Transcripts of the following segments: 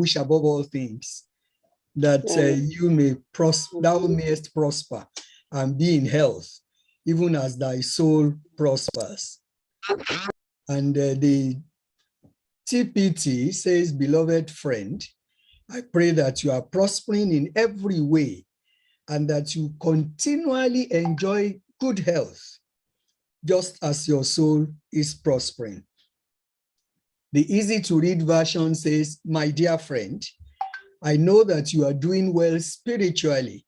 wish above all things that thou mayest prosper and be in health, even as thy soul prospers. And the TPT says, beloved friend, I pray that you are prospering in every way and that you continually enjoy good health, just as your soul is prospering. The easy to read version says, my dear friend, I know that you are doing well spiritually.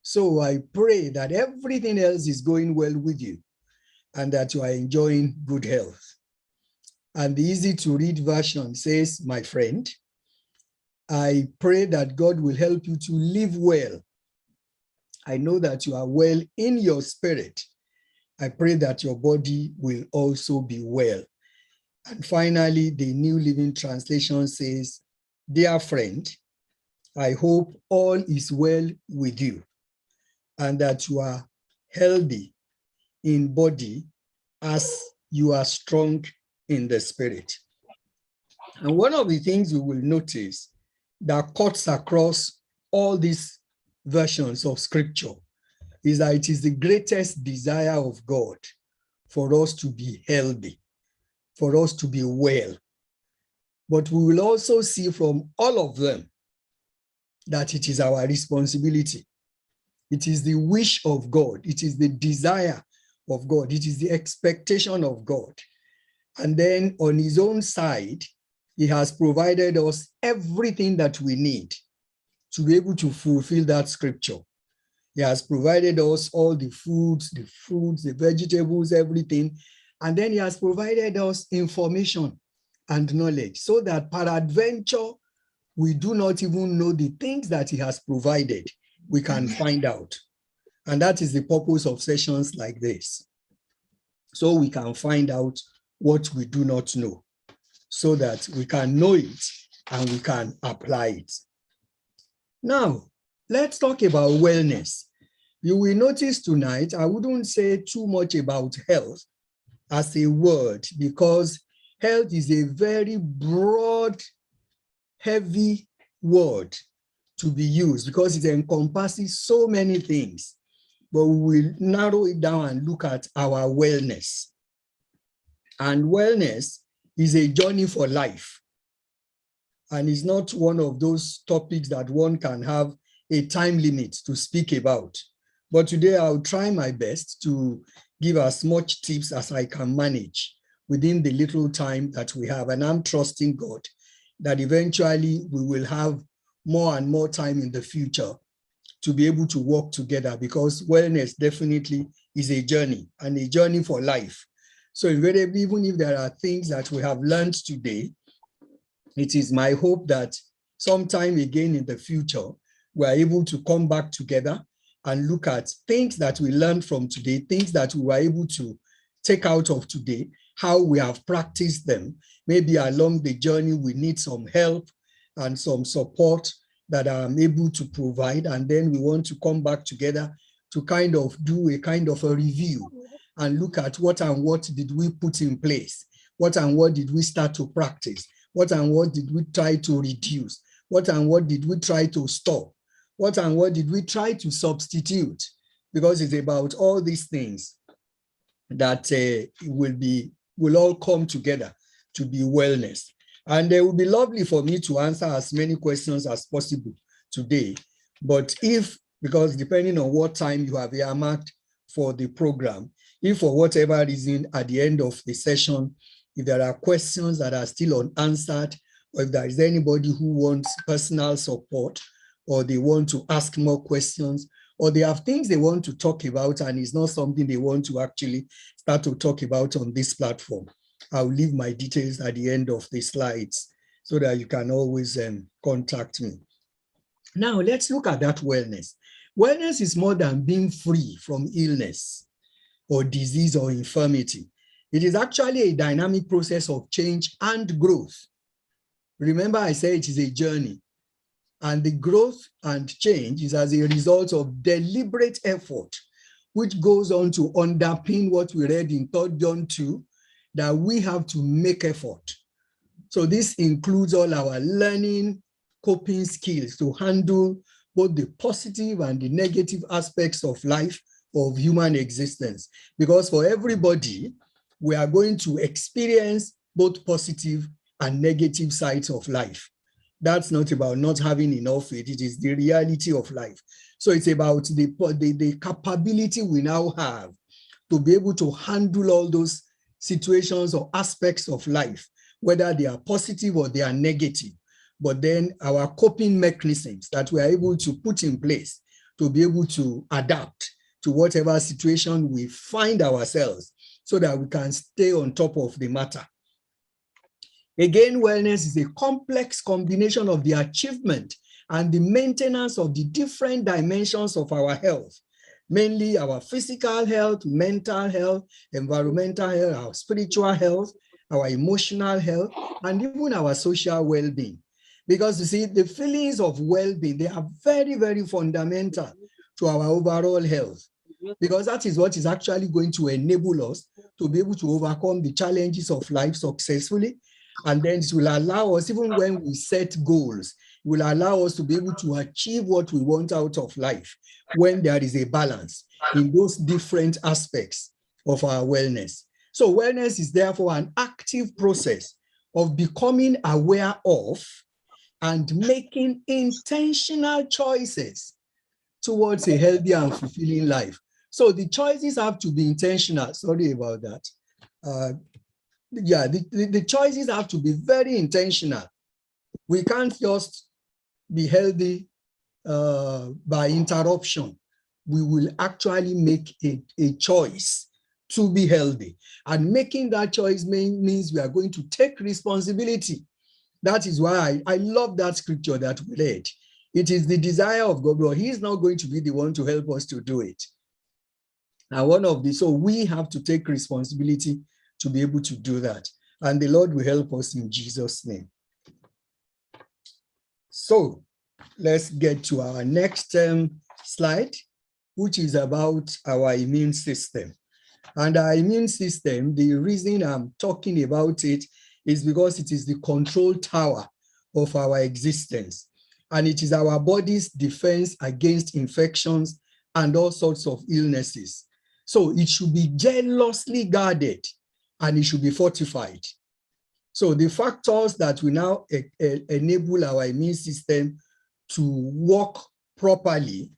So I pray that everything else is going well with you and that you are enjoying good health. And the easy to read version says, my friend, I pray that God will help you to live well. I know that you are well in your spirit. I pray that your body will also be well. And finally, the New Living Translation says, dear friend, I hope all is well with you and that you are healthy in body as you are strong in the spirit. And one of the things we will notice that cuts across all these versions of scripture is that it is the greatest desire of God for us to be healthy, for us to be well. But we will also see from all of them that it is our responsibility. It is the wish of God. It is the desire of God. It is the expectation of God. And then on his own side, he has provided us everything that we need to be able to fulfill that scripture. He has provided us all the foods, the fruits, the vegetables, everything. And then he has provided us information and knowledge so that peradventure, we do not even know the things that he has provided. We can find out. And that is the purpose of sessions like this. So we can find out what we do not know, so that we can know it and we can apply it. Now, let's talk about wellness. You will notice tonight, I wouldn't say too much about health as a word, because health is a very broad, heavy word to be used because it encompasses so many things. But we will narrow it down and look at our wellness. And wellness is a journey for life. And it's not one of those topics that one can have a time limit to speak about. But today I'll try my best to give as much tips as I can manage within the little time that we have. And I'm trusting God that eventually we will have more and more time in the future to be able to work together, because wellness definitely is a journey and a journey for life. So invariably, even if there are things that we have learned today, it is my hope that sometime again in the future, we are able to come back together and look at things that we learned from today, things that we were able to take out of today, how we have practiced them. Maybe along the journey, we need some help and some support that I'm able to provide. And then we want to come back together to kind of do a kind of a review and look at what and what did we put in place? What and what did we start to practice? What and what did we try to reduce? What and what did we try to stop? What and what did we try to substitute? Because it's about all these things that will all come together to be wellness. And it would be lovely for me to answer as many questions as possible today. But because depending on what time you have earmarked for the program, if for whatever reason at the end of the session, if there are questions that are still unanswered, or if there is anybody who wants personal support, or they want to ask more questions, or they have things they want to talk about and it's not something they want to actually start to talk about on this platform, I'll leave my details at the end of the slides so that you can always contact me. Now, let's look at that wellness. Wellness is more than being free from illness or disease or infirmity. It is actually a dynamic process of change and growth. Remember, I said it is a journey. And the growth and change is as a result of deliberate effort, which goes on to underpin what we read in 3 John 2, that we have to make effort. So this includes all our learning, coping skills to handle both the positive and the negative aspects of life, of human existence. Because for everybody, we are going to experience both positive and negative sides of life. That's not about not having enough faith. It is the reality of life. So it's about the capability we now have to be able to handle all those situations or aspects of life, whether they are positive or they are negative. But then our coping mechanisms that we are able to put in place to be able to adapt to whatever situation we find ourselves so that we can stay on top of the matter. Again, wellness is a complex combination of the achievement and the maintenance of the different dimensions of our health, mainly our physical health, mental health, environmental health, our spiritual health, our emotional health, and even our social well-being. Because you see, the feelings of well-being, they are very, very fundamental to our overall health, because that is what is actually going to enable us to be able to overcome the challenges of life successfully. And then it will allow us, even when we set goals, it will allow us to be able to achieve what we want out of life when there is a balance in those different aspects of our wellness. So wellness is therefore an active process of becoming aware of and making intentional choices towards a healthy and fulfilling life. So the choices have to be intentional. Sorry about that. The choices have to be very intentional. We can't just be healthy by interruption. We will actually make a choice to be healthy. And making that choice means we are going to take responsibility. That is why I love that scripture that we read. It is the desire of God, but He is not going to be the one to help us to do it. And so we have to take responsibility to be able to do that. And the Lord will help us in Jesus' name. So let's get to our next slide, which is about our immune system. And our immune system, the reason I'm talking about it is because it is the control tower of our existence. And it is our body's defense against infections and all sorts of illnesses. So it should be jealously guarded and it should be fortified. So the factors that will now enable our immune system to work properly,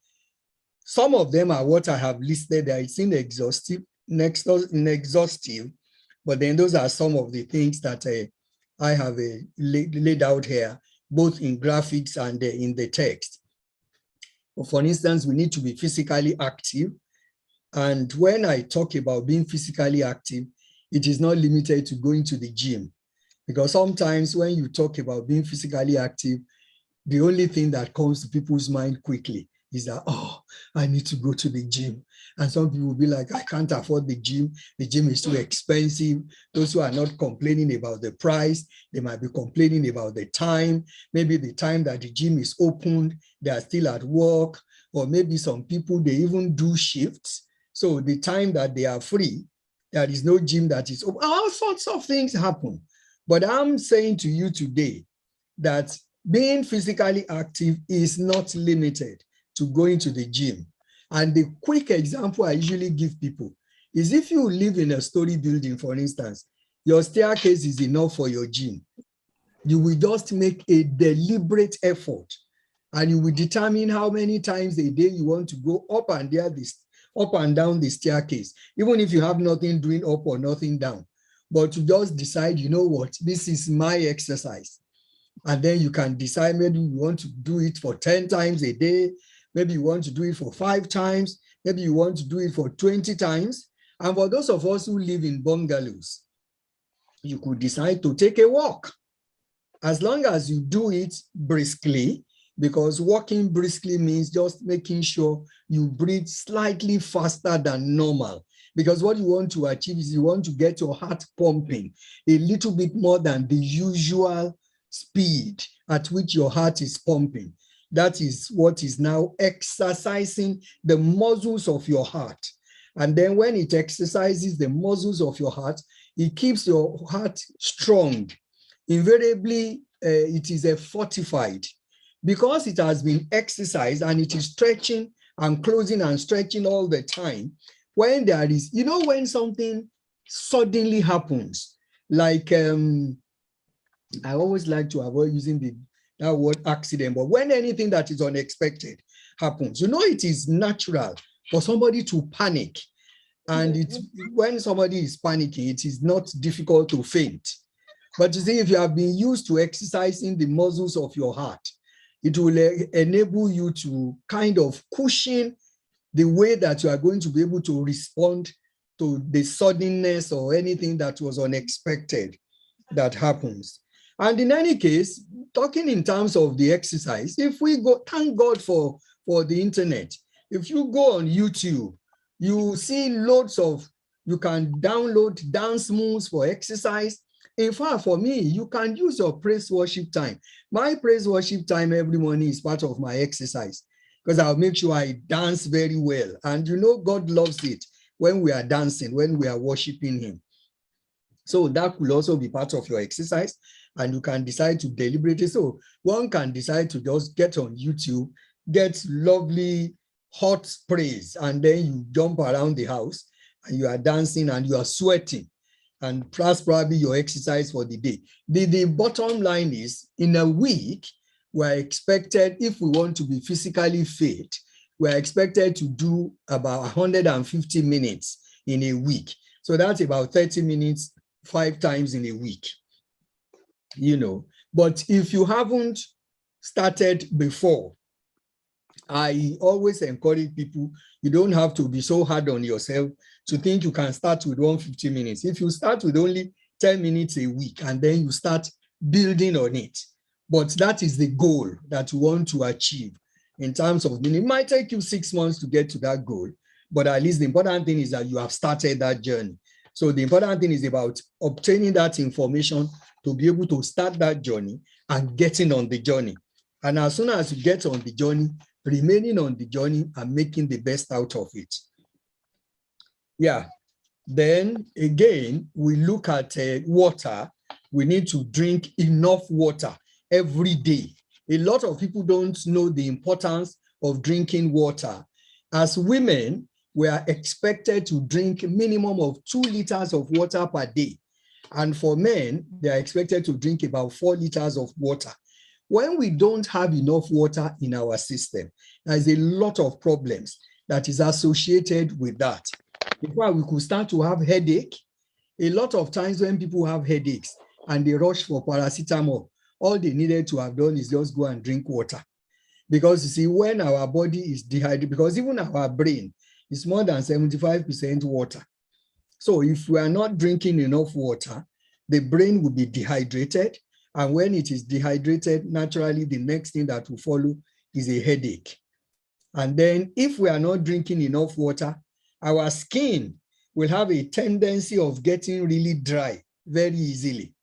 some of them are what I have listed there. It's inexhaustive, but then those are some of the things that I have laid out here, both in graphics and in the text. For instance, we need to be physically active. And when I talk about being physically active, it is not limited to going to the gym. Because sometimes when you talk about being physically active, the only thing that comes to people's mind quickly is that, oh, I need to go to the gym. And some people will be like, I can't afford the gym. The gym is too expensive. Those who are not complaining about the price, they might be complaining about the time. Maybe the time that the gym is opened, they are still at work. Or maybe some people, they even do shifts. So the time that they are free, there is no gym that is open. All sorts of things happen. But I'm saying to you today that being physically active is not limited to going to the gym. And the quick example I usually give people is if you live in a story building, for instance, your staircase is enough for your gym. You will just make a deliberate effort and you will determine how many times a day you want to go up and down the staircase, even if you have nothing doing up or nothing down. But to just decide, you know what, this is my exercise. And then you can decide maybe you want to do it for 10 times a day. Maybe you want to do it for 5 times. Maybe you want to do it for 20 times. And for those of us who live in bungalows, you could decide to take a walk. As long as you do it briskly, because walking briskly means just making sure you breathe slightly faster than normal. Because what you want to achieve is you want to get your heart pumping a little bit more than the usual speed at which your heart is pumping. That is what is now exercising the muscles of your heart. And then when it exercises the muscles of your heart, it keeps your heart strong. Invariably, it is fortified. because it has been exercised and it is stretching and closing and stretching all the time, when there is, you know, when something suddenly happens, like I always like to avoid using that word accident, but when anything that is unexpected happens, you know, it is natural for somebody to panic. And it's when somebody is panicking, it is not difficult to faint. But you see, if you have been used to exercising the muscles of your heart, it will enable you to kind of cushion the way that you are going to be able to respond to the suddenness or anything that was unexpected that happens. And in any case, talking in terms of the exercise, if we go, thank God for the internet. If you go on YouTube, you see loads of, you can download dance moves for exercise. In fact, for me, you can use your praise worship time. My praise worship time every morning is part of my exercise because I'll make sure I dance very well. And you know, God loves it when we are dancing, when we are worshiping him. So that could also be part of your exercise, and you can decide to deliberately. So one can decide to just get on YouTube, get lovely hot praise, and then you jump around the house and you are dancing and you are sweating. And that's probably your exercise for the day. The bottom line is, in a week, we're expected, if we want to be physically fit, we're expected to do about 150 minutes in a week. So that's about 30 minutes 5 times in a week, you know. But if you haven't started before, I always encourage people, you don't have to be so hard on yourself to think you can start with 150 minutes. If you start with only 10 minutes a week and then you start building on it, but that is the goal that you want to achieve in terms of, it might take you 6 months to get to that goal, but at least the important thing is that you have started that journey. So the important thing is about obtaining that information to be able to start that journey and getting on the journey. And as soon as you get on the journey, remaining on the journey and making the best out of it. Yeah. Then again, we look at water. We need to drink enough water every day. A lot of people don't know the importance of drinking water. As women, we are expected to drink a minimum of 2 liters of water per day. And for men, they are expected to drink about 4 liters of water. When we don't have enough water in our system, there's a lot of problems that is associated with that. In fact, we could start to have headache. A lot of times when people have headaches and they rush for paracetamol, all they needed to have done is just go and drink water. Because you see, when our body is dehydrated, because even our brain is more than 75% water. So if we are not drinking enough water, the brain will be dehydrated. And when it is dehydrated, naturally, the next thing that will follow is a headache. And then if we are not drinking enough water, our skin will have a tendency of getting really dry very easily.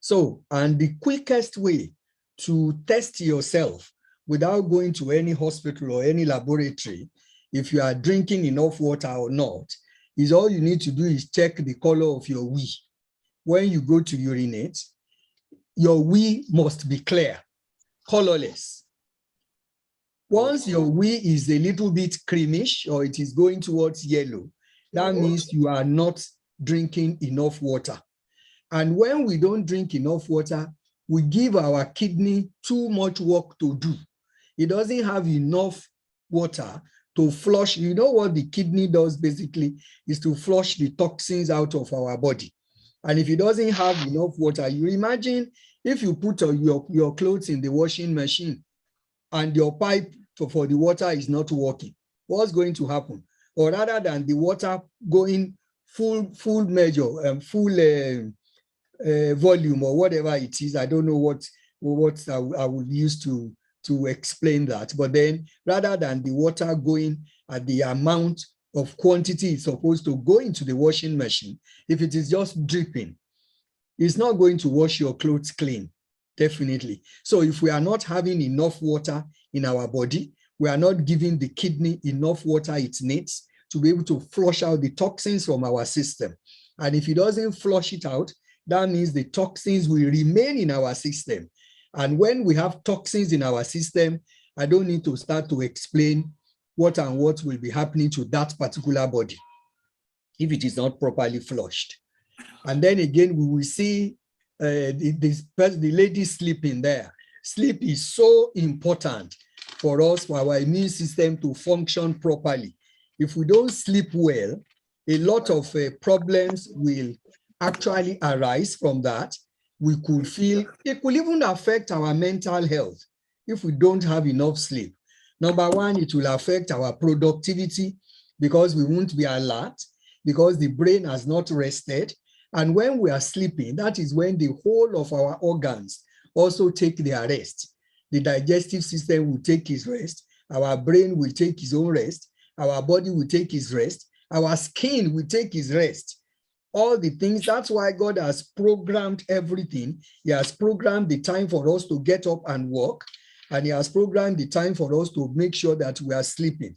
So, and the quickest way to test yourself without going to any hospital or any laboratory, if you are drinking enough water or not, is all you need to do is check the color of your wee. When you go to urinate, your wee must be clear, colorless. Once your wee is a little bit creamish or it is going towards yellow, that means you are not drinking enough water. And when we don't drink enough water, we give our kidney too much work to do. It doesn't have enough water to flush. You know what the kidney does basically is to flush the toxins out of our body. And if it doesn't have enough water, you imagine if you put your clothes in the washing machine and your pipe for the water is not working, what's going to happen? Or rather than the water going full measure, full volume or whatever it is, I don't know what I would use to explain that. But then rather than the water going at the amount of quantity it's supposed to go into the washing machine, if it is just dripping, it's not going to wash your clothes clean, definitely. So if we are not having enough water in our body, we are not giving the kidney enough water it needs to be able to flush out the toxins from our system. And if it doesn't flush it out, that means the toxins will remain in our system. And when we have toxins in our system, I don't need to start to explain what and what will be happening to that particular body if it is not properly flushed. And then again, we will see the lady sleeping there. Sleep is so important for us, for our immune system to function properly. If we don't sleep well, a lot of problems will actually arise from that. We could feel, it could even affect our mental health if we don't have enough sleep. Number one, it will affect our productivity because we won't be alert, because the brain has not rested. And when we are sleeping, that is when the whole of our organs also take their rest. The digestive system will take its rest. Our brain will take its own rest. Our body will take its rest. Our skin will take its rest. All the things, that's why God has programmed everything. He has programmed the time for us to get up and walk. And he has programmed the time for us to make sure that we are sleeping.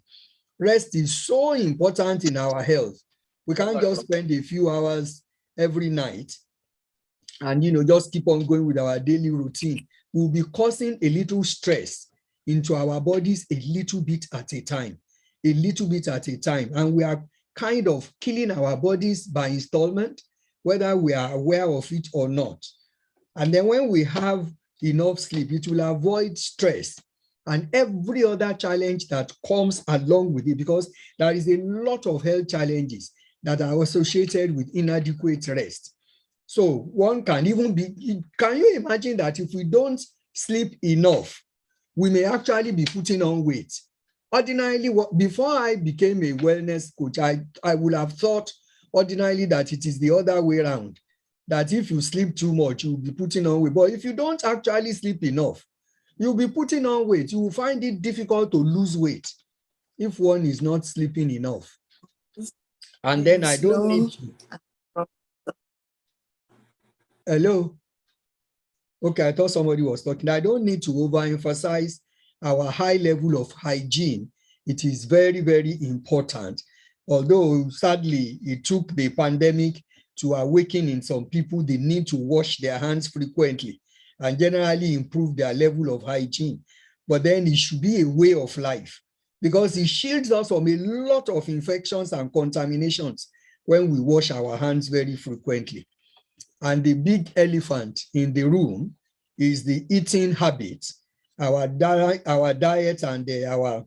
Rest is so important in our health. We can't just spend a few hours every night and just keep on going with our daily routine. We'll be causing a little stress into our bodies a little bit at a time, and we are kind of killing our bodies by installment, whether we are aware of it or not. And then when we have enough sleep, it will avoid stress and every other challenge that comes along with it, because there is a lot of health challenges that are associated with inadequate rest. So one can even can you imagine that if we don't sleep enough, we may actually be putting on weight? Ordinarily, before I became a wellness coach, I would have thought ordinarily that it is the other way around, that if you sleep too much, you'll be putting on weight. But if you don't actually sleep enough, you'll be putting on weight. You will find it difficult to lose weight if one is not sleeping enough. And then I don't need to. Hello? Okay, I thought somebody was talking. I don't need to overemphasize our high level of hygiene. It is very, very important. Although sadly, it took the pandemic to awaken in some people the need to wash their hands frequently and generally improve their level of hygiene. But then it should be a way of life, because it shields us from a lot of infections and contaminations when we wash our hands very frequently. And the big elephant in the room is the eating habits, our diet and our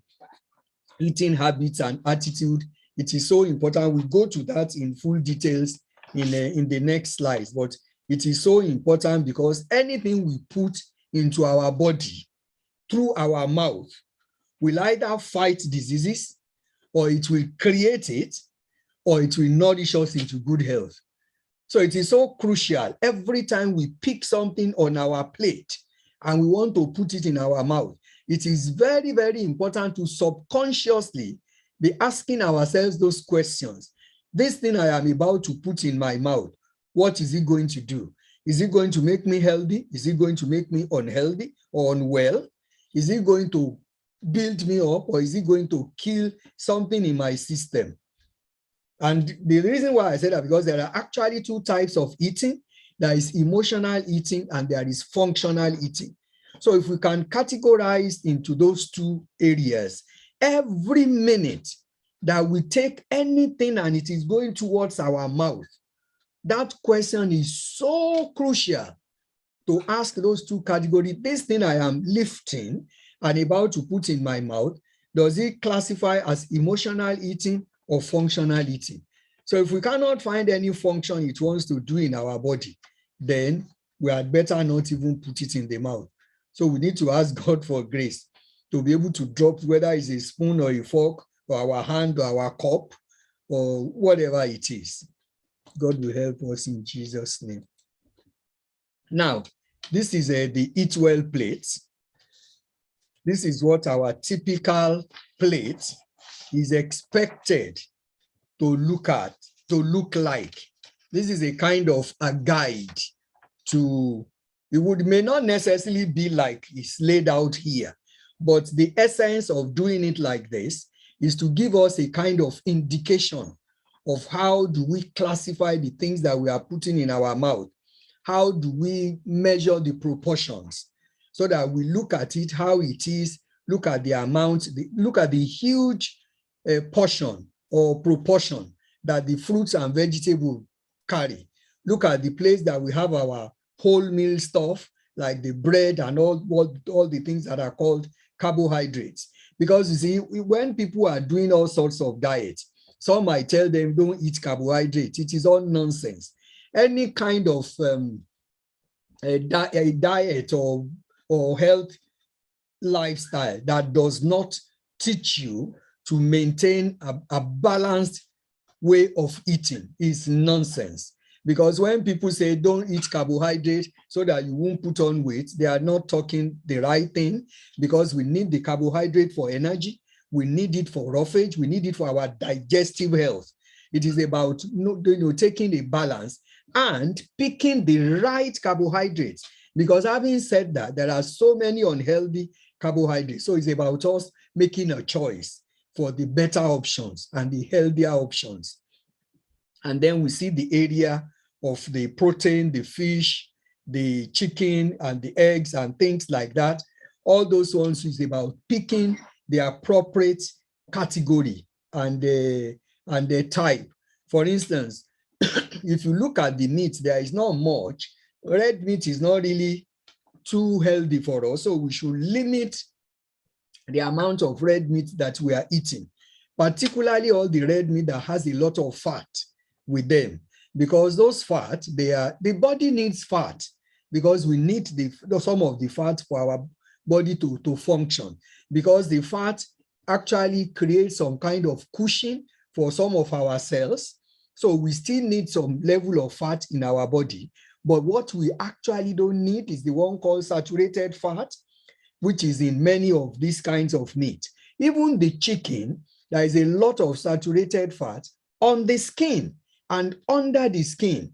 eating habits and attitude. It is so important. We'll go to that in full details in the next slides, but it is so important because anything we put into our body through our mouth will either fight diseases, or it will create it, or it will nourish us into good health. So it is so crucial. Every time we pick something on our plate and we want to put it in our mouth, it is very, very important to subconsciously be asking ourselves those questions. This thing I am about to put in my mouth, what is it going to do? Is it going to make me healthy? Is it going to make me unhealthy or unwell? Is it going to build me up, or is it going to kill something in my system? And the reason why I said that, because there are actually two types of eating. There is emotional eating and there is functional eating. So if we can categorize into those two areas, every minute that we take anything and it is going towards our mouth, that question is so crucial to ask those two categories. This thing I am lifting and about to put in my mouth, does it classify as emotional eating or functional eating? So if we cannot find any function it wants to do in our body, then we had better not even put it in the mouth. So we need to ask God for grace to be able to drop, whether it's a spoon or a fork or our hand or our cup or whatever it is. God will help us in Jesus' name. Now, this is the Eat Well plate. This is what our typical plate is expected to look like. This is a kind of a guide to, may not necessarily be like it's laid out here, but the essence of doing it like this is to give us a kind of indication of how do we classify the things that we are putting in our mouth. How do we measure the proportions? so that we look at it, how it is, look at the amount, look at the huge portion or proportion that the fruits and vegetables carry. Look at the place that we have our whole meal stuff, like the bread and all the things that are called carbohydrates. Because you see, when people are doing all sorts of diets, some might tell them don't eat carbohydrates. It is all nonsense. Any kind of a diet or health lifestyle that does not teach you to maintain a balanced way of eating is nonsense. Because when people say don't eat carbohydrate so that you won't put on weight, they are not talking the right thing, because we need the carbohydrate for energy. We need it for roughage. We need it for our digestive health. It is about taking a balance and picking the right carbohydrates. Because having said that, there are so many unhealthy carbohydrates. So it's about us making a choice for the better options and the healthier options. And then we see the area of the protein, the fish, the chicken, and the eggs, and things like that. All those ones is about picking the appropriate category and the type. For instance, if you look at the meat, there is not much. Red meat is not really too healthy for us, so we should limit the amount of red meat that we are eating, particularly all the red meat that has a lot of fat with them, because those fat, the body needs fat, because we need some of the fat for our body to function, because the fat actually creates some kind of cushion for some of our cells. So we still need some level of fat in our body. But what we actually don't need is the one called saturated fat, which is in many of these kinds of meat. Even the chicken, there is a lot of saturated fat on the skin and under the skin.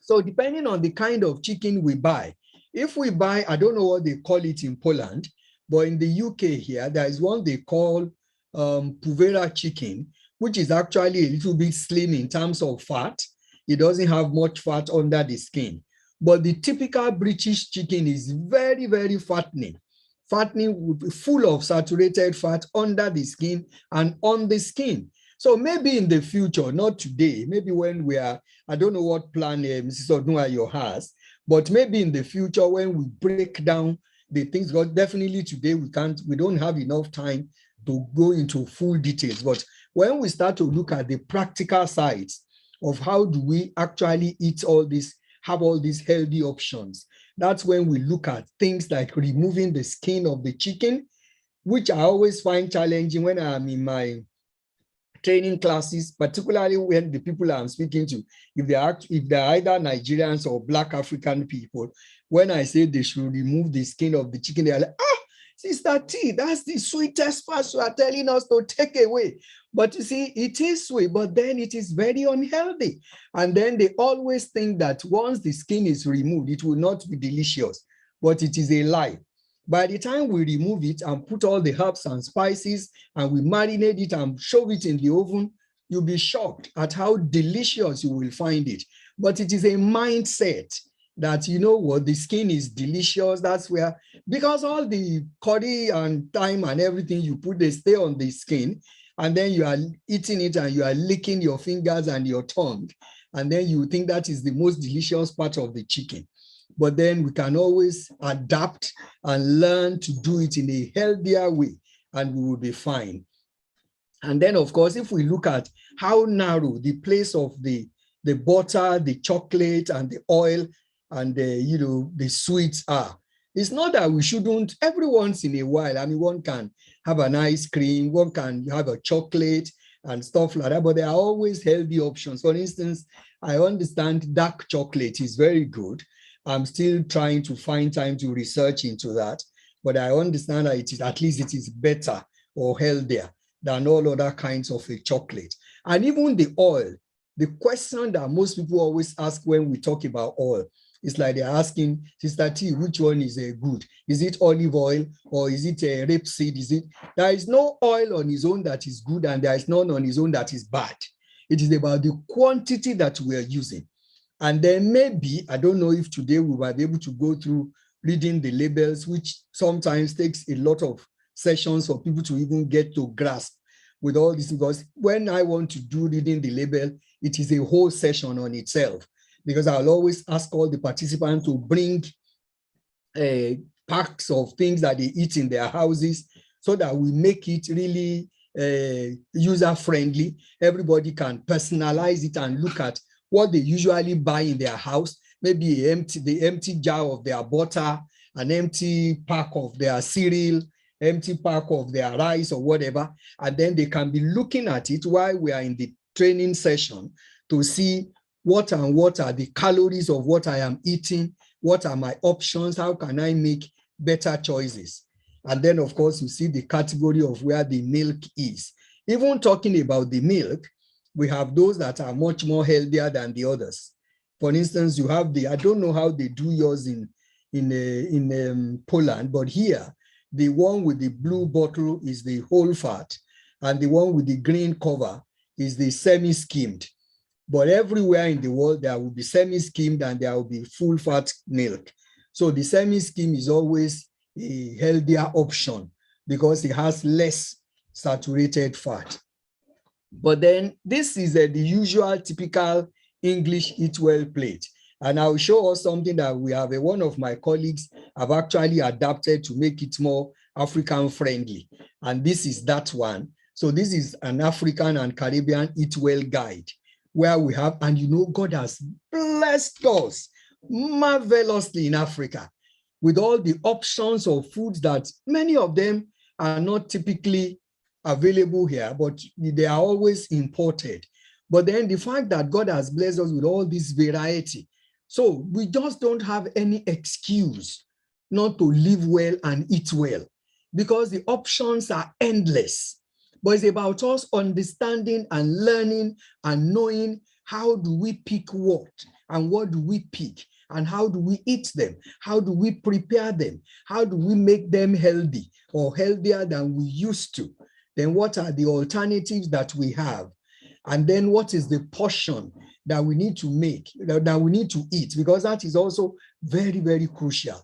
So depending on the kind of chicken we buy, if we buy, I don't know what they call it in Poland, but in the UK here, there is one they call Puvera chicken, which is actually a little bit slim in terms of fat. It doesn't have much fat under the skin. But the typical British chicken is very, very fattening. Fattening, full of saturated fat under the skin and on the skin. So maybe in the future, not today, maybe when we are, I don't know what plan Mrs. Odunayo has, but maybe in the future when we break down the things, because definitely today we don't have enough time to go into full details. But when we start to look at the practical sides of how do we actually eat all this, have all these healthy options, that's when we look at things like removing the skin of the chicken, which I always find challenging when I'm in my training classes, particularly when the people I'm speaking to, if they're either Nigerians or Black African people, when I say they should remove the skin of the chicken, they're like, Sister T, that's the sweetest part you are telling us to take away. But you see, it is sweet, but then it is very unhealthy. And then they always think that once the skin is removed, it will not be delicious, but it is a lie. By the time we remove it and put all the herbs and spices and we marinate it and shove it in the oven, you'll be shocked at how delicious you will find it. But it is a mindset that, you know what, the skin is delicious. That's where, because all the curry and thyme and everything you put, they stay on the skin. And then you are eating it and you are licking your fingers and your tongue. And then you think that is the most delicious part of the chicken. But then we can always adapt and learn to do it in a healthier way, and we will be fine. And then, of course, if we look at how narrow the place of the butter, the chocolate, and the oil, and the sweets are, it's not that we shouldn't, every once in a while, I mean, one can have an ice cream, one can have a chocolate and stuff like that, but there are always healthy options. For instance, I understand dark chocolate is very good. I'm still trying to find time to research into that, but I understand that it is, at least it is better or healthier than all other kinds of a chocolate. And even the oil, the question that most people always ask when we talk about oil, it's like they're asking, Sister T, which one is good? Is it olive oil or is it a rapeseed? There is no oil on its own that is good and there is none on its own that is bad. It is about the quantity that we are using. And then maybe, I don't know if today we will be able to go through reading the labels, which sometimes takes a lot of sessions for people to even get to grasp with all this, because when I want to do reading the label, it is a whole session on itself, because I'll always ask all the participants to bring packs of things that they eat in their houses so that we make it really user-friendly. Everybody can personalize it and look at what they usually buy in their house, maybe the empty jar of their butter, an empty pack of their cereal, empty pack of their rice or whatever, and then they can be looking at it while we are in the training session to see what are the calories of what I am eating, what are my options, how can I make better choices. And then, of course, you see the category of where the milk is. Even talking about the milk, we have those that are much more healthier than the others. For instance, you have I don't know how they do yours in Poland, but here, the one with the blue bottle is the whole fat, and the one with the green cover is the semi-skimmed. But everywhere in the world, there will be semi-skimmed and there will be full fat milk. So the semi-skim is always a healthier option because it has less saturated fat. But then this is the usual typical English Eat Well plate. And I'll show us something that we have. One of my colleagues have actually adapted to make it more African friendly. And this is that one. So this is an African and Caribbean Eat Well guide where we have, and you know, God has blessed us marvelously in Africa with all the options of foods that many of them are not typically available here, but they are always imported. But then the fact that God has blessed us with all this variety, so we just don't have any excuse not to live well and eat well because the options are endless. But it's about us understanding and learning and knowing how do we pick what and what do we pick and how do we eat them? How do we prepare them? How do we make them healthy or healthier than we used to? Then what are the alternatives that we have? And then what is the portion that we need to make, that we need to eat? Because that is also very, very crucial.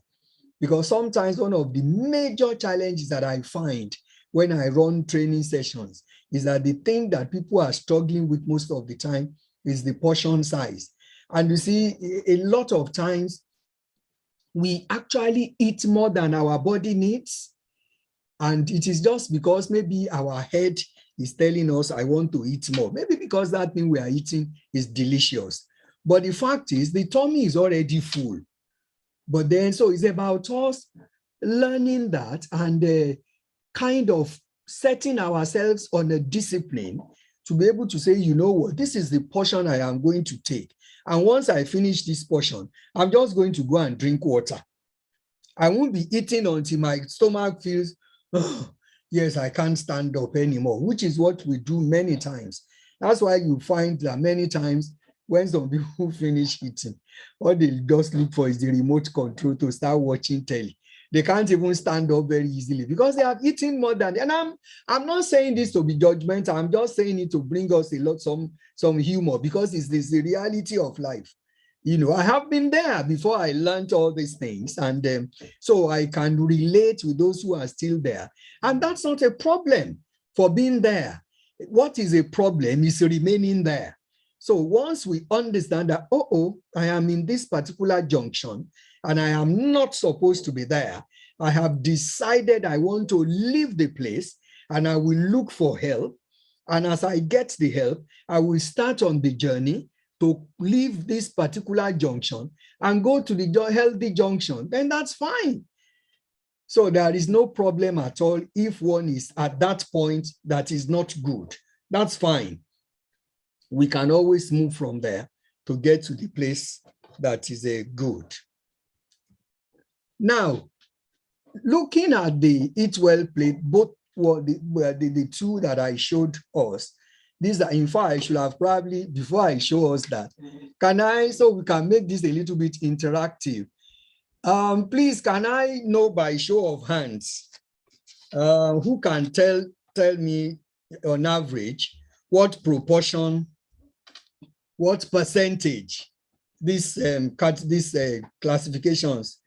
Because sometimes one of the major challenges that I find when I run training sessions is that the thing that people are struggling with most of the time is the portion size. And you see, a lot of times we actually eat more than our body needs. And it is just because maybe our head is telling us, I want to eat more. Maybe because that thing we are eating is delicious. But the fact is, the tummy is already full. But then, so it's about us learning that and kind of setting ourselves on a discipline to be able to say, you know what, this is the portion I am going to take. And once I finish this portion, I'm just going to go and drink water. I won't be eating until my stomach feels, oh, yes, I can't stand up anymore, which is what we do many times. That's why you find that many times when some people finish eating, all they just look for is the remote control to start watching telly. They can't even stand up very easily because they have eaten more than, and I'm not saying this to be judgmental. I'm just saying it to bring us some humor because it's the reality of life. You know, I have been there before I learned all these things. And so I can relate with those who are still there. And that's not a problem for being there. What is a problem is remaining there. So once we understand that, I am in this particular junction and I am not supposed to be there, I have decided I want to leave the place and I will look for help. And as I get the help, I will start on the journey to leave this particular junction and go to the healthy junction, then that's fine. So there is no problem at all if one is at that point that is not good. That's fine. We can always move from there to get to the place that is good. Now, looking at the Eat Well plate, both were the two that I showed us. These are, in fact, I should have probably, before I show us that, so we can make this a little bit interactive. Please, can I know by show of hands, who can tell me on average what proportion, what percentage these classifications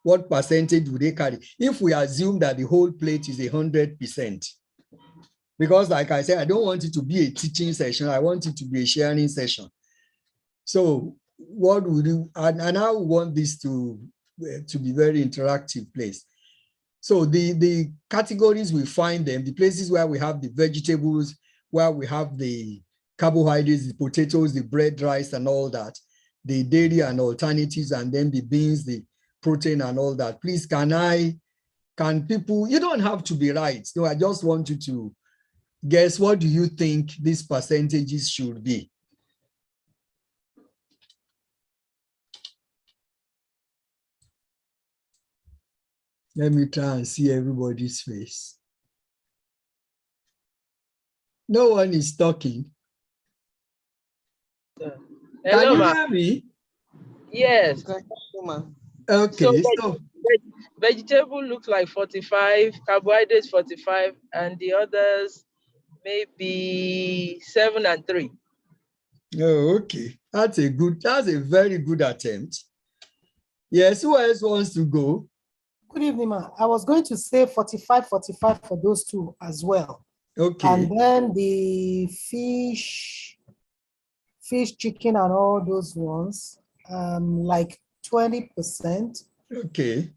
what percentage would they carry? If we assume that the whole plate is 100%, because like I said, I don't want it to be a teaching session. I want it to be a sharing session. So what would you, and I want this to be very interactive place. So the categories, we find them, the places where we have the vegetables, where we have the carbohydrates, the potatoes, the bread, rice, and all that, the dairy and alternatives, and then the beans, the protein and all that. Please, can people, you don't have to be right. No, I just want you to guess, what do you think these percentages should be? Let me try and see everybody's face. No one is talking. Hello, Can you hear me? Yes. Okay, so vegetable looks like 45, carbohydrates 45, and the others maybe 7 and 3. Oh, okay. That's a very good attempt. Yes, who else wants to go? Good evening, ma. I was going to say 45 for those two as well. Okay. And then the fish, chicken, and all those ones, like 20%. Okay.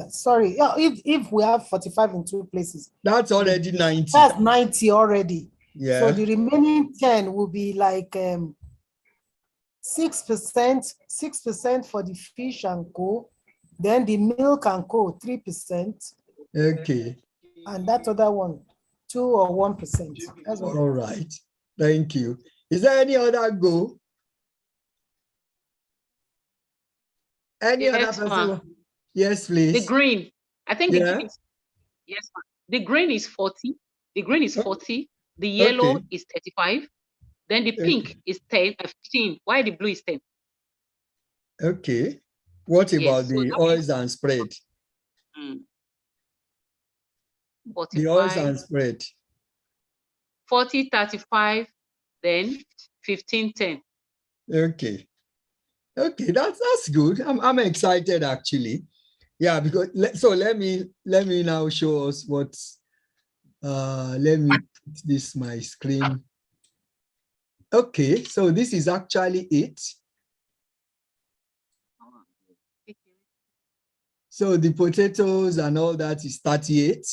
Sorry, yeah, if we have 45 in two places. That's already 90. That's 90 already. Yeah. So the remaining 10 will be like 6% for the fish and co. Then the milk and co, 3%. Okay. And that other one, 2 or 1%. That's all right. Thank you. Is there any other go? Any other person? Yes, please. The green. I think the green is, yes, ma'am. The green is 40. The green is 40. The yellow is 35. Then the pink is 10, 15. Why the blue is 10? Okay. What about the oils and spread? The oils and spread. 40, 35, then 15, 10. Okay. Okay, that's good. I'm excited actually. Yeah, because let me now show us what. Let me put this my screen. Okay, so this is actually it. So the potatoes and all that is 38.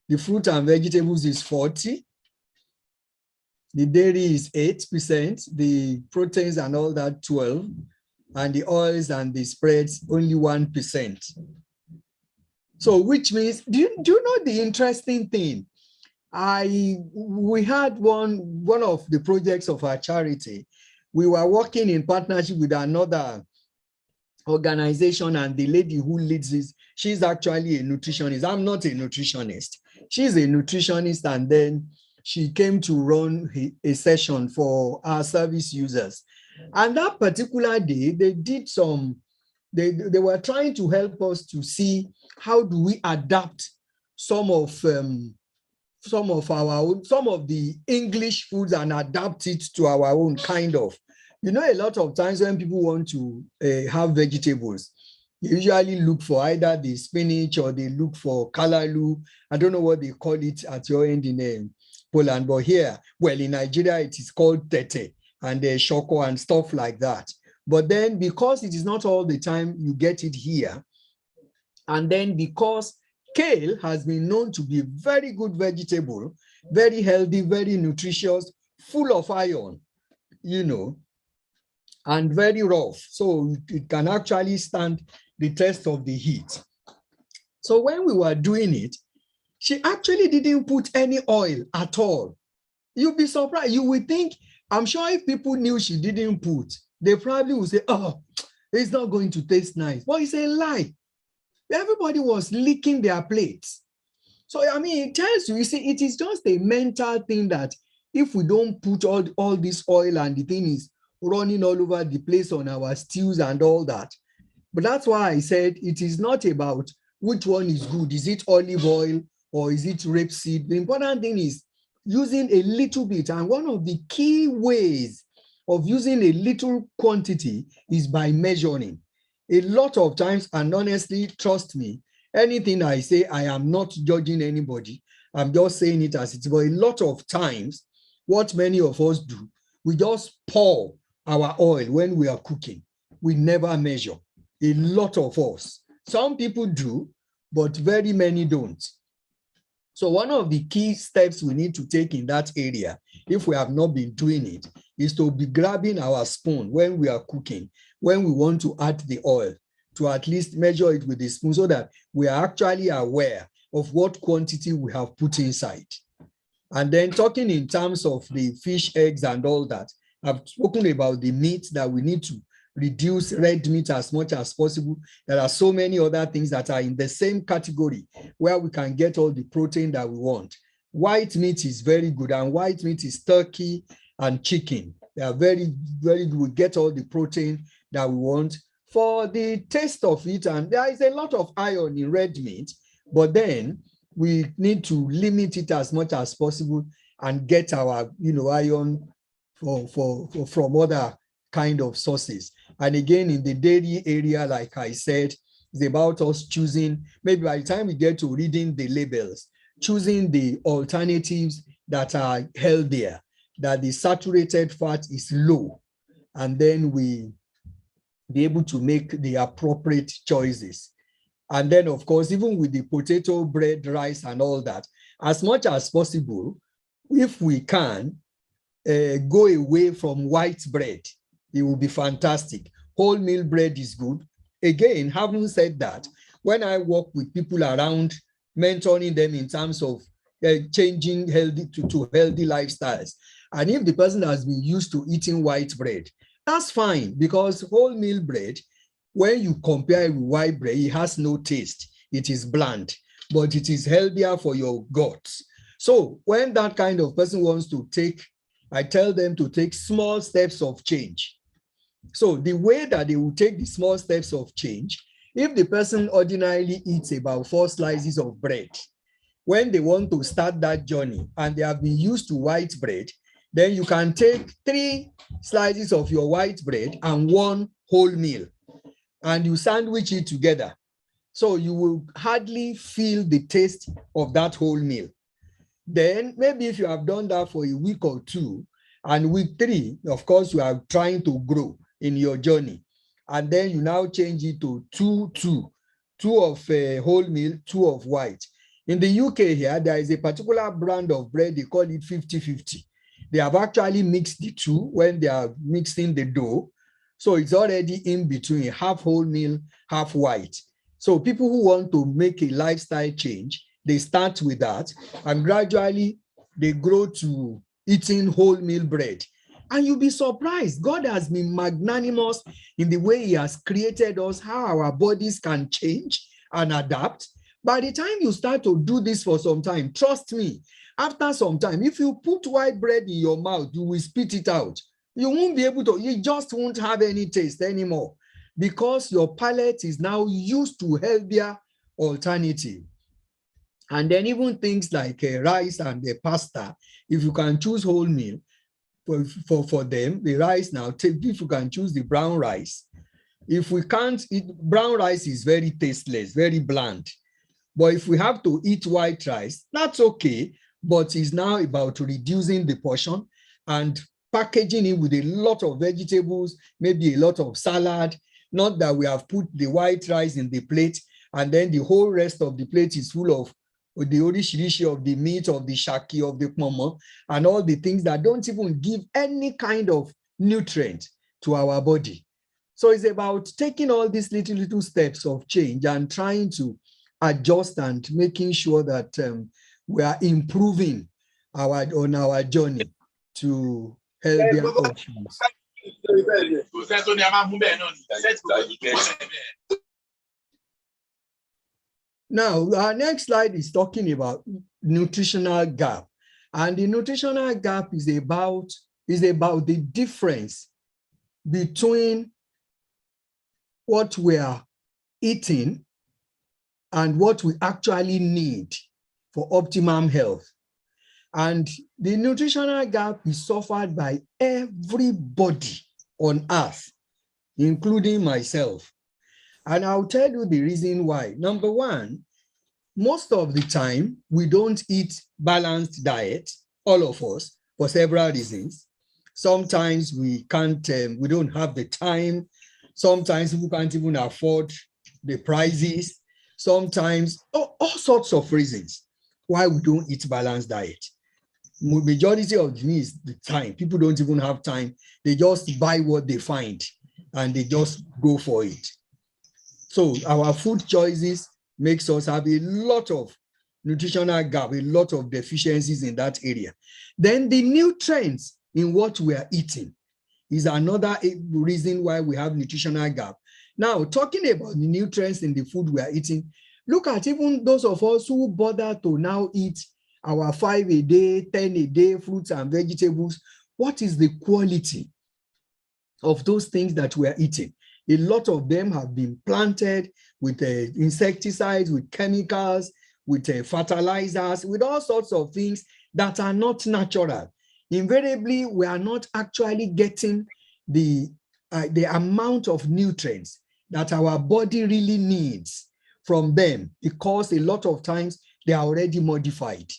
The fruit and vegetables is 40. The dairy is 8%. The proteins and all that 12. And the oils and the spreads only 1%. So which means, do you know the interesting thing? We had one of the projects of our charity. We were working in partnership with another organization, and the lady who leads this, she's actually a nutritionist. I'm not a nutritionist. She's a nutritionist, and then she came to run a session for our service users. And that particular day, they did they were trying to help us to see how do we adapt some of the English foods and adapt it to our own kind of. You know, a lot of times when people want to have vegetables, they usually look for either the spinach or they look for kalalu. I don't know what they call it at your end in Poland, but here, well, in Nigeria, it is called tete and shoko and stuff like that. But then because it is not all the time you get it here, and then because kale has been known to be a very good vegetable, very healthy, very nutritious, full of iron, you know, and very rough. So it can actually stand the test of the heat. So when we were doing it, she actually didn't put any oil at all. You'd be surprised. You would think, I'm sure if people knew she didn't put, they probably would say, oh, it's not going to taste nice. But it's a lie. Everybody was licking their plates. So, I mean, it tells you, see, it is just a mental thing that if we don't put all this oil and the thing is running all over the place on our stews and all that. But that's why I said it is not about which one is good. Is it olive oil or is it rapeseed? The important thing is using a little bit. And one of the key ways of using a little quantity is by measuring. A lot of times, and honestly, trust me, anything I say, I am not judging anybody. I'm just saying it as it is. But a lot of times, what many of us do, we just pour our oil when we are cooking. We never measure. A lot of us. Some people do, but very many don't. So one of the key steps we need to take in that area, if we have not been doing it, is to be grabbing our spoon when we are cooking, when we want to add the oil, to at least measure it with the spoon so that we are actually aware of what quantity we have put inside. And then talking in terms of the fish, eggs, and all that, I've spoken about the meat that we need to reduce red meat as much as possible. There are so many other things that are in the same category where we can get all the protein that we want. White meat is very good, and white meat is turkey and chicken. They are very, very good. We get all the protein that we want for the taste of it. And there is a lot of iron in red meat, but then we need to limit it as much as possible and get our, iron from other kind of sources. And again, in the dairy area, like I said, it's about us choosing, maybe by the time we get to reading the labels, choosing the alternatives that are healthier, that the saturated fat is low, and then we be able to make the appropriate choices. And then, of course, even with the potato, bread, rice, and all that, as much as possible, if we can go away from white bread, it will be fantastic. Wholemeal bread is good. Again, having said that, when I work with people around, mentoring them in terms of changing healthy to healthy lifestyles, and if the person has been used to eating white bread, that's fine, because wholemeal bread, when you compare it with white bread, it has no taste. It is bland, but it is healthier for your guts. So when that kind of person wants to take, I tell them to take small steps of change. So the way that they will take the small steps of change, if the person ordinarily eats about 4 slices of bread, when they want to start that journey and they have been used to white bread, then you can take 3 slices of your white bread and 1 wholemeal, and you sandwich it together. So you will hardly feel the taste of that wholemeal. Then maybe if you have done that for a week or 2, and week 3, of course, you are trying to grow in your journey. And then you now change it to 2 of wholemeal, 2 of white. In the UK here, there is a particular brand of bread, they call it 50-50. They have actually mixed the 2 when they are mixing the dough. So it's already in between, half wholemeal, half white. So people who want to make a lifestyle change, they start with that, and gradually they grow to eating wholemeal bread. And you'll be surprised. God has been magnanimous in the way he has created us, how our bodies can change and adapt. By the time you start to do this for some time, trust me, after some time, if you put white bread in your mouth, you will spit it out. You won't be able to, you just won't have any taste anymore, because your palate is now used to healthier alternative. And then even things like rice and pasta, if you can choose wholemeal for them, the rice now, if you can choose the brown rice. If we can't eat, brown rice is very tasteless, very bland. But if we have to eat white rice, that's okay. But it's now about reducing the portion and packaging it with a lot of vegetables, maybe a lot of salad. Not that we have put the white rice in the plate and then the whole rest of the plate is full of the orishirishi of the meat, of the shaki, of the mama, and all the things that don't even give any kind of nutrient to our body. So it's about taking all these little steps of change and trying to adjust and making sure that we are improving on our journey to healthier options. Now, our next slide is talking about nutritional gap. And the nutritional gap is about the difference between what we are eating and what we actually need for optimum health. And the nutritional gap is suffered by everybody on earth, including myself. And I'll tell you the reason why. Number one, most of the time, we don't eat balanced diet, all of us, for several reasons. Sometimes we can't, we don't have the time. Sometimes we can't even afford the prices. Sometimes, all sorts of reasons why we don't eat balanced diet. Majority of the is the time. People don't even have time. They just buy what they find and they just go for it. So our food choices makes us have a lot of nutritional gap, a lot of deficiencies in that area. Then the nutrients in what we are eating is another reason why we have nutritional gap. Now, talking about the nutrients in the food we are eating, look at even those of us who bother to now eat our 5 a day, 10 a day fruits and vegetables. What is the quality of those things that we are eating? A lot of them have been planted with insecticides, with chemicals, with fertilizers, with all sorts of things that are not natural. Invariably, we are not actually getting the amount of nutrients that our body really needs from them, because a lot of times they are already modified.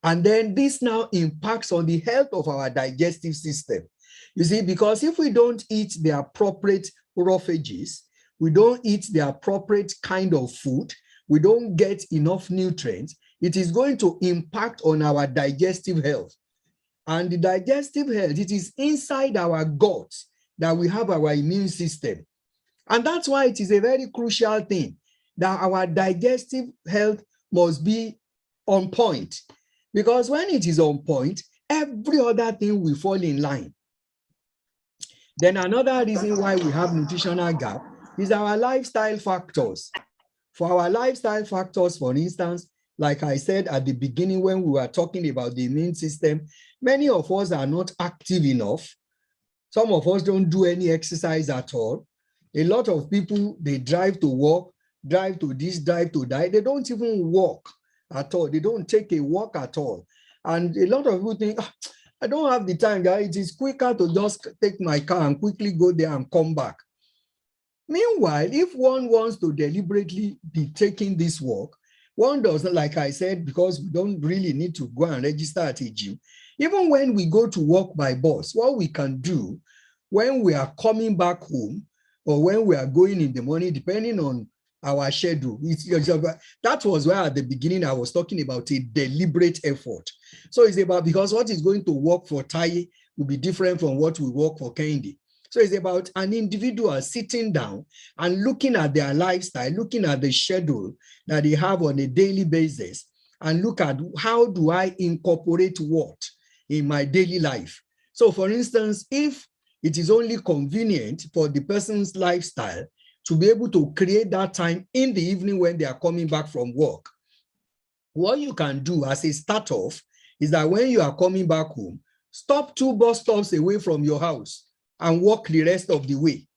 And then this now impacts on the health of our digestive system. You see, because if we don't eat the appropriate roughages, we don't eat the appropriate kind of food, we don't get enough nutrients, it is going to impact on our digestive health. And the digestive health, it is inside our gut that we have our immune system. And that's why it is a very crucial thing that our digestive health must be on point. Because when it is on point, every other thing will fall in line. Then another reason why we have nutritional gap is our lifestyle factors. For our lifestyle factors, for instance, like I said at the beginning when we were talking about the immune system, many of us are not active enough. Some of us don't do any exercise at all. A lot of people, they drive to work, drive to this, drive to that. They don't even walk at all. They don't take a walk at all. And a lot of people think, I don't have the time, guys. It is quicker to just take my car and quickly go there and come back. Meanwhile, if one wants to deliberately be taking this walk, one doesn't, like I said, because we don't really need to go and register at a gym. Even when we go to work by bus, what we can do when we are coming back home or when we are going in the morning, depending on our schedule. That was where at the beginning I was talking about a deliberate effort. So it's about, because what is going to work for Tai will be different from what will work for Kendi. So it's about an individual sitting down and looking at their lifestyle, looking at the schedule that they have on a daily basis, and look at how do I incorporate what in my daily life. So for instance, if it is only convenient for the person's lifestyle to be able to create that time in the evening when they are coming back from work, what you can do as a start off is that when you are coming back home, stop 2 bus stops away from your house and walk the rest of the way.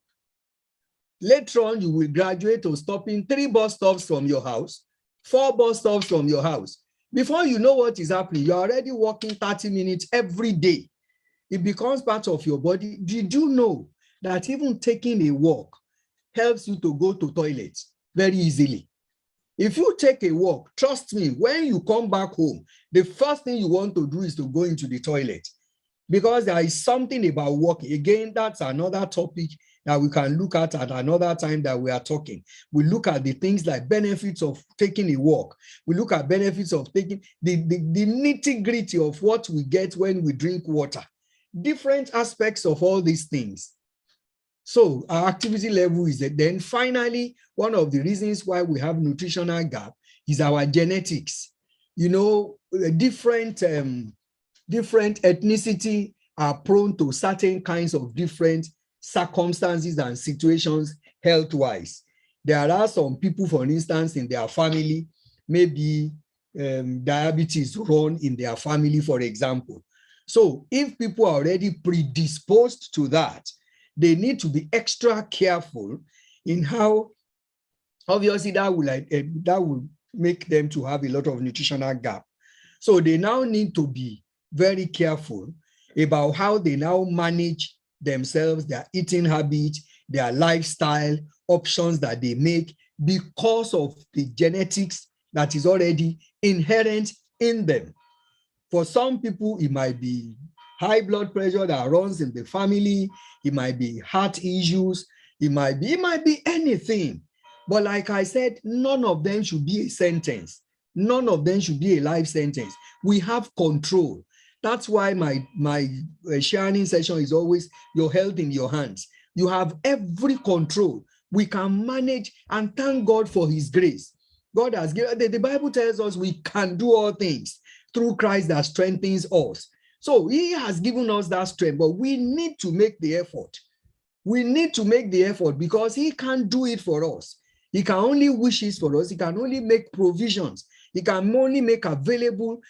Later on, you will graduate to stopping 3 bus stops from your house, 4 bus stops from your house. Before you know what is happening, you're already walking 30 minutes every day. It becomes part of your body. Did you know that even taking a walk helps you to go to toilet very easily? If you take a walk, trust me, when you come back home, the first thing you want to do is to go into the toilet, because there is something about walking. Again, that's another topic that we can look at another time that we are talking. We look at the things like benefits of taking a walk. We look at benefits of taking the nitty-gritty of what we get when we drink water. Different aspects of all these things. So our activity level is that. Then finally, one of the reasons why we have nutritional gap is our genetics. You know, different ethnicity are prone to certain kinds of different circumstances and situations health-wise. There are some people, for instance, in their family, maybe diabetes run in their family, for example. So if people are already predisposed to that, they need to be extra careful in how, obviously that will make them to have a lot of nutritional gap. So they now need to be very careful about how they now manage themselves, their eating habits, their lifestyle, options that they make because of the genetics that is already inherent in them. For some people, it might be high blood pressure that runs in the family. It might be heart issues. It might be anything. But like I said, none of them should be a sentence. None of them should be a life sentence. We have control. That's why my sharing session is always your health in your hands. You have every control. We can manage, and thank God for his grace. God has given, the Bible tells us we can do all things through Christ that strengthens us. So he has given us that strength, but we need to make the effort. We need to make the effort because he can't do it for us. He can only wish it for us. He can only make provisions. He can only make available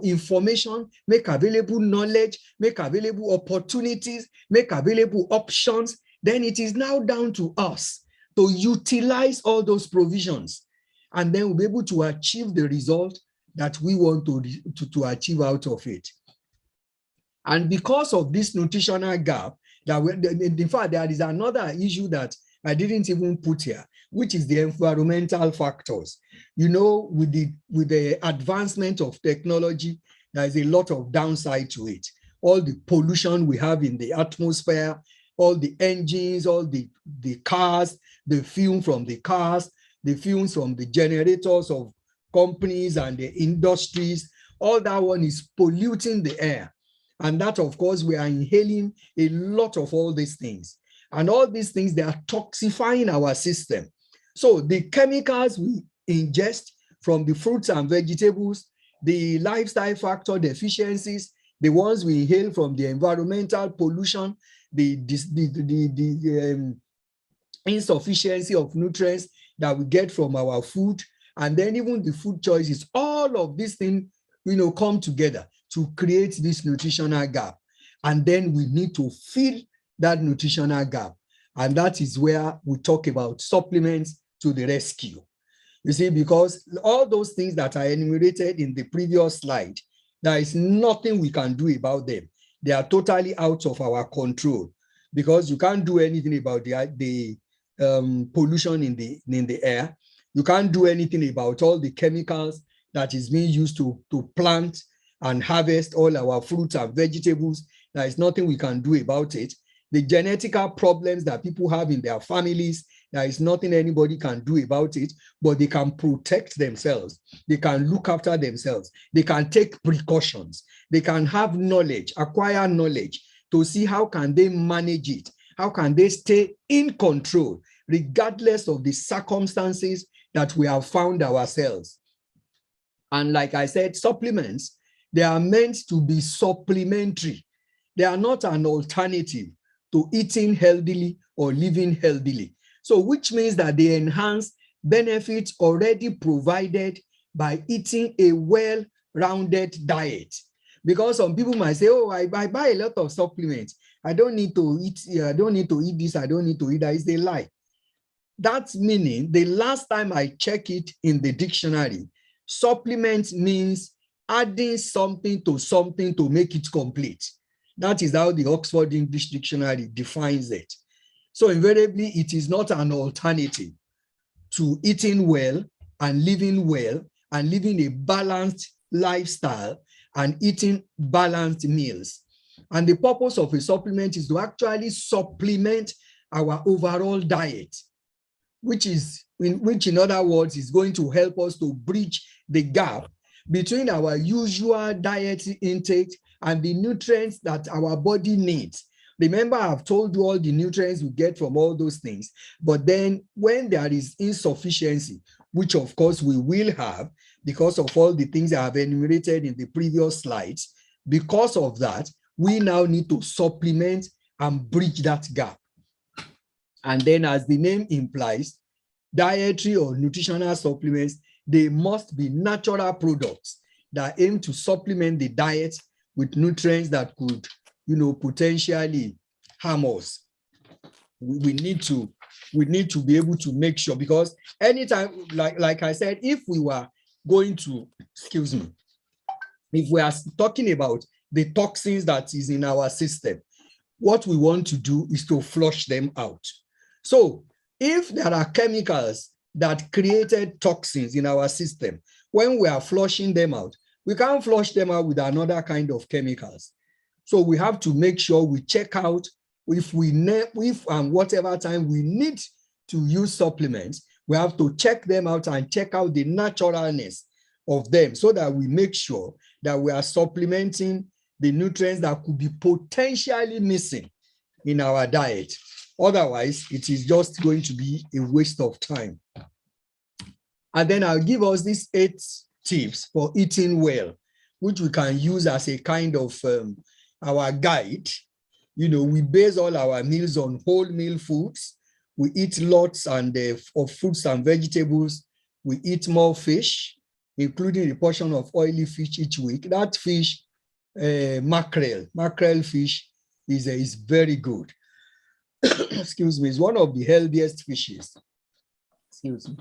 information, make available knowledge, make available opportunities, make available options. Then it is now down to us to utilize all those provisions. And then we'll be able to achieve the result that we want to achieve out of it. And because of this nutritional gap, in fact, there is another issue that I didn't even put here, which is the environmental factors. You know, with the advancement of technology, there is a lot of downside to it. All the pollution we have in the atmosphere, all the engines, all the cars, the fume from the cars, the fumes from the generators of companies and the industries, all that one is polluting the air. And that, of course, we are inhaling a lot of all these things. And all these things, they are toxifying our system. So the chemicals we ingest from the fruits and vegetables, the lifestyle factor deficiencies, the ones we inhale from the environmental pollution, the insufficiency of nutrients that we get from our food, and then even the food choices, all of these things, come together to create this nutritional gap. And then we need to fill that nutritional gap. And that is where we talk about supplements to the rescue. You see, because all those things that I enumerated in the previous slide, there is nothing we can do about them. They are totally out of our control because you can't do anything about the pollution in the air. You can't do anything about all the chemicals that is being used to plant and harvest all our fruits and vegetables. There is nothing we can do about it. The genetical problems that people have in their families, there is nothing anybody can do about it, but they can protect themselves. They can look after themselves. They can take precautions. They can have knowledge, acquire knowledge to see how can they manage it. How can they stay in control, regardless of the circumstances that we have found ourselves. And like I said, supplements, they are meant to be supplementary. They are not an alternative to eating healthily or living healthily. So which means that they enhance benefits already provided by eating a well-rounded diet. Because some people might say, oh, I buy a lot of supplements. I don't need to eat, I don't need to eat this, I don't need to eat that. Is a lie. That's meaning the last time I check it in the dictionary, supplement means adding something to make it complete. That is how the Oxford English Dictionary defines it. So invariably, it is not an alternative to eating well and living a balanced lifestyle and eating balanced meals. And the purpose of a supplement is to actually supplement our overall diet, which in other words is going to help us to bridge the gap between our usual diet intake and the nutrients that our body needs. Remember, I've told you all the nutrients we get from all those things, but then when there is insufficiency, which of course we will have because of all the things I have enumerated in the previous slides, because of that, we now need to supplement and bridge that gap. And then as the name implies, dietary or nutritional supplements, they must be natural products that aim to supplement the diet with nutrients that could, potentially harm us. We need to be able to make sure, because anytime, like I said, if we were going to, if we are talking about the toxins that is in our system, what we want to do is to flush them out. So if there are chemicals that created toxins in our system, when we are flushing them out, we can't flush them out with another kind of chemicals. So we have to make sure we check out if whatever time we need to use supplements, we have to check them out and check out the naturalness of them so that we make sure that we are supplementing the nutrients that could be potentially missing in our diet. Otherwise, it is just going to be a waste of time. And then I'll give us these 8 tips for eating well, which we can use as a kind of our guide. You know, we base all our meals on whole meal foods. We eat lots of fruits and vegetables. We eat more fish, including a portion of oily fish each week. That fish, mackerel fish, is very good. Excuse me, it's one of the healthiest fishes. Excuse me.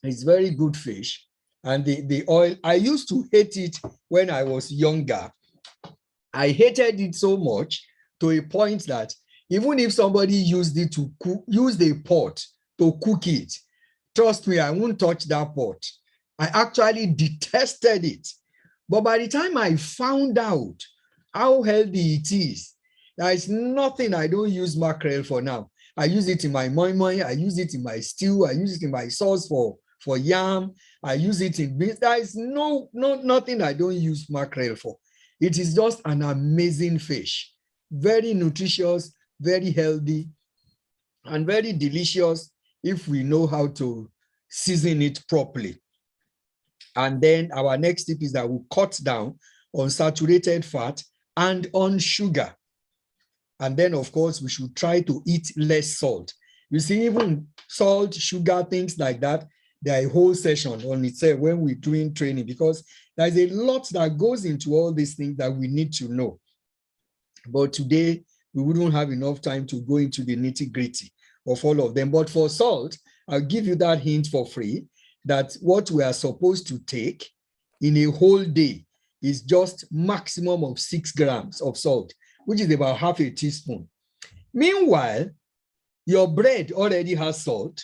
It's very good fish. And the oil, I used to hate it when I was younger. I hated it so much to a point that even if somebody used it to cook, used a pot to cook it, trust me, I won't touch that pot. I actually detested it. But by the time I found out how healthy it is, there is nothing I don't use mackerel for now. I use it in my moi moi, I use it in my stew, I use it in my sauce for yam, I use it in beans. There is nothing I don't use mackerel for. It is just an amazing fish. Very nutritious, very healthy, and very delicious if we know how to season it properly. And then our next tip is that we cut down on saturated fat and on sugar. And then, of course, we should try to eat less salt. You see, even salt, sugar, things like that, there are a whole session on itself when we're doing training, because there's a lot that goes into all these things that we need to know. But today, we wouldn't have enough time to go into the nitty-gritty of all of them. But for salt, I'll give you that hint for free, that what we are supposed to take in a whole day is just maximum of 6 grams of salt, which is about half a teaspoon. Meanwhile, your bread already has salt,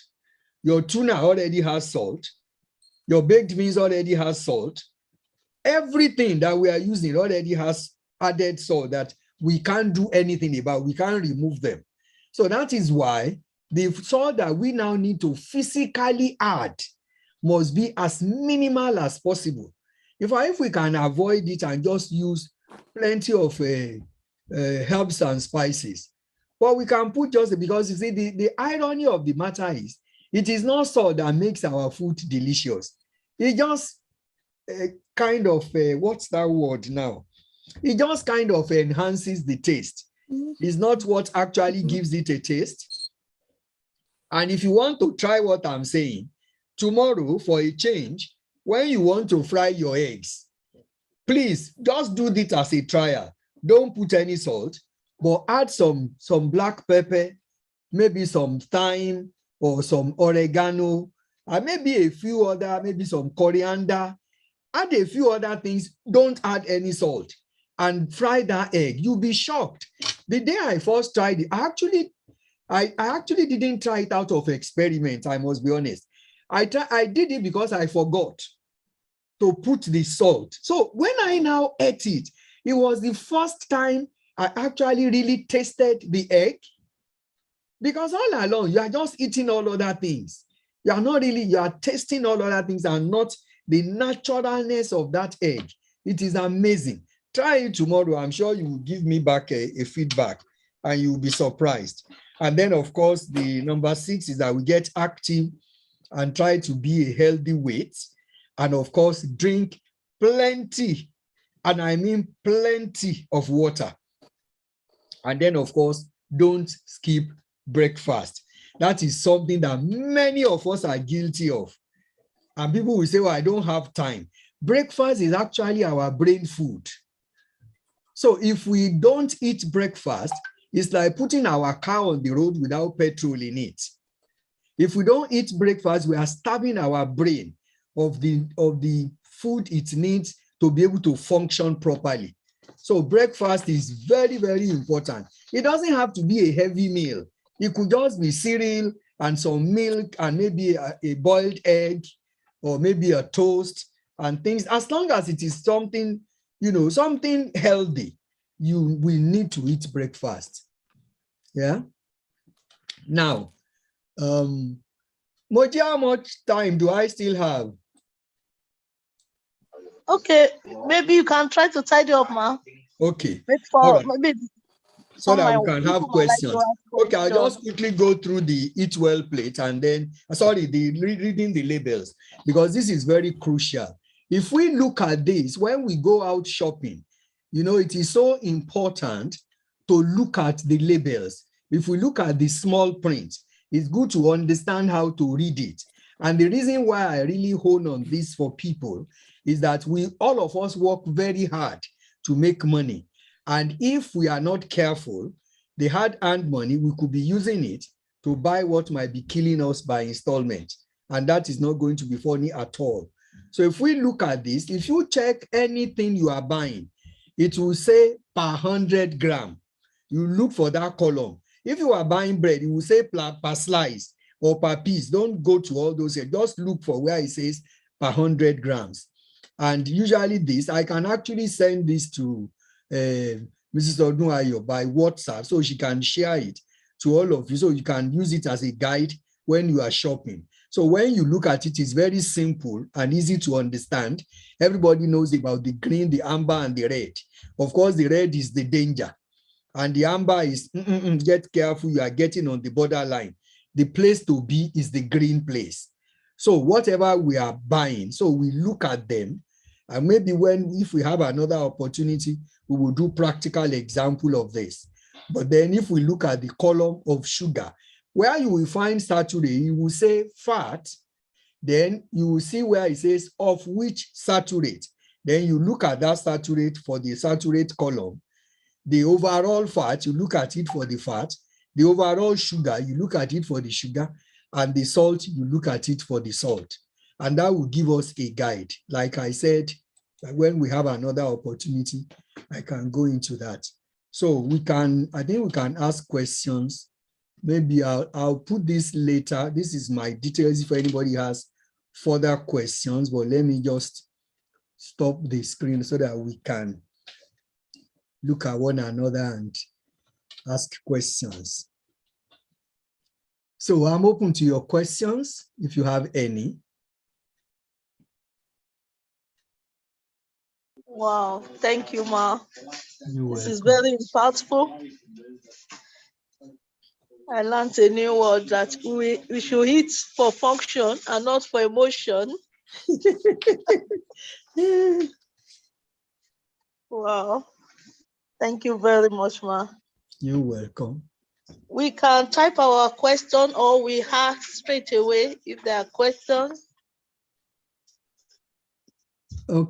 your tuna already has salt, your baked beans already has salt. Everything that we are using already has added salt that we can't do anything about, we can't remove them. So that is why the salt that we now need to physically add must be as minimal as possible. If we can avoid it and just use plenty of herbs and spices, but we can put just, because you see, the irony of the matter is, it is not salt that makes our food delicious. It just kind of, what's that word now? It just kind of enhances the taste. It's not what actually gives it a taste. And if you want to try what I'm saying, tomorrow for a change, when you want to fry your eggs, please just do this as a trial. Don't put any salt, but add some black pepper, maybe some thyme or some oregano, and maybe a few other, maybe some coriander. Add a few other things. Don't add any salt and fry that egg. You'll be shocked. The day I first tried it, I actually didn't try it out of experiment, I must be honest. I did it because I forgot to put the salt. So when I now ate it, it was the first time I actually really tasted the egg. Because all along, you are just eating all other things. You are not really, you are tasting all other things and not the naturalness of that egg. It is amazing. Try it tomorrow. I'm sure you will give me back a feedback and you will be surprised. And then, of course, the number 6 is that we get active and try to be a healthy weight. And of course, drink plenty, and I mean plenty of water. And then, of course, don't skip breakfast. That is something that many of us are guilty of. And people will say, well, I don't have time. Breakfast is actually our brain food. So if we don't eat breakfast, it's like putting our car on the road without petrol in it. If we don't eat breakfast, we are starving our brain of the food it needs to be able to function properly. So breakfast is very, very important. It doesn't have to be a heavy meal. It could just be cereal and some milk and maybe a boiled egg or maybe a toast and things. As long as it is something, you know, something healthy, you will need to eat breakfast. Yeah. Now, Moji, how much time do I still have? Okay, maybe you can try to tidy up, ma. Okay. Maybe All for right. maybe So that some we can people have might like questions. to ask Okay, I'll questions. just quickly go through the eat well plate and then, sorry, reading the labels, because this is very crucial. If we look at this, when we go out shopping, you know, it is so important to look at the labels. If we look at the small print, it's good to understand how to read it. And the reason why I really hone on this for people is that all of us work very hard to make money. And if we are not careful, the hard-earned money, we could be using it to buy what might be killing us by installment. And that is not going to be funny at all. So if we look at this, if you check anything you are buying, it will say per 100 gram. You look for that column. If you are buying bread, it will say per slice or per piece. Don't go to all those. Just look for where it says per 100 grams. And usually this, I can actually send this to Mrs. Odunayo by WhatsApp so she can share it to all of you so you can use it as a guide when you are shopping. So when you look at it, it's very simple and easy to understand. Everybody knows about the green, the amber, and the red. Of course, the red is the danger. And the amber is, get careful, you are getting on the borderline. The place to be is the green place. So whatever we are buying, so we look at them, and maybe if we have another opportunity, we will do practical example of this. But then if we look at the column of sugar, where you will find saturate, you will say fat, then you will see where it says of which saturate. Then you look at that saturate for the saturate column. The overall fat, you look at it for the fat. The overall sugar, you look at it for the sugar. And the salt, you look at it for the salt. And that will give us a guide. Like I said, when we have another opportunity, I can go into that. So I think we can ask questions. Maybe I'll put this later. This is my details if anybody has further questions, but let me just stop the screen so that we can look at one another and ask questions. So I'm open to your questions if you have any. Wow, thank you, ma. You're This is welcome. very impactful. I learned a new word that we should eat for function and not for emotion. Wow. Thank you very much, ma. You're welcome. We can type our question or we ask straight away if there are questions. Okay.